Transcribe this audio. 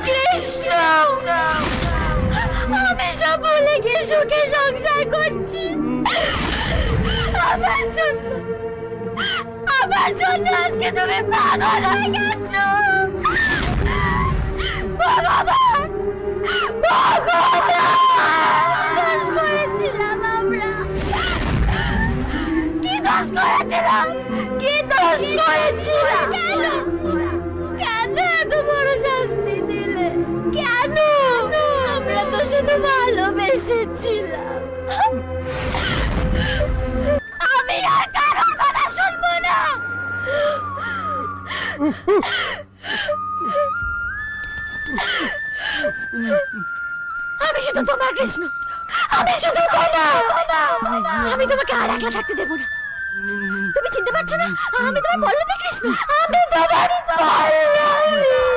কৃষ্ণ, আমি সব ভুলে গিয়ে সুখে সংসার করছি। আমার জন্য আজকে তুমি পাগল হয়ে গেছো। ভগবান, দোষ করেছিলাম আমরা। কি দোষ করেছিলাম? কি দোষ করেছিলাম? কেন কেন এত বড় শাস্তি দিলে? কেন? আমরা তো শুধু ভালোবেসেছিলাম। আমি আর কারোর কথা শুনবো না। আমি শুধু তোমার কৃষ্ণ, আমি শুধু আমি তোমাকে আর একলা থাকতে দেবো না। তুমি চিনতে পারছো না আমি তোমার পল্লবী কৃষ্ণ, আমি তোমার পল্লবী।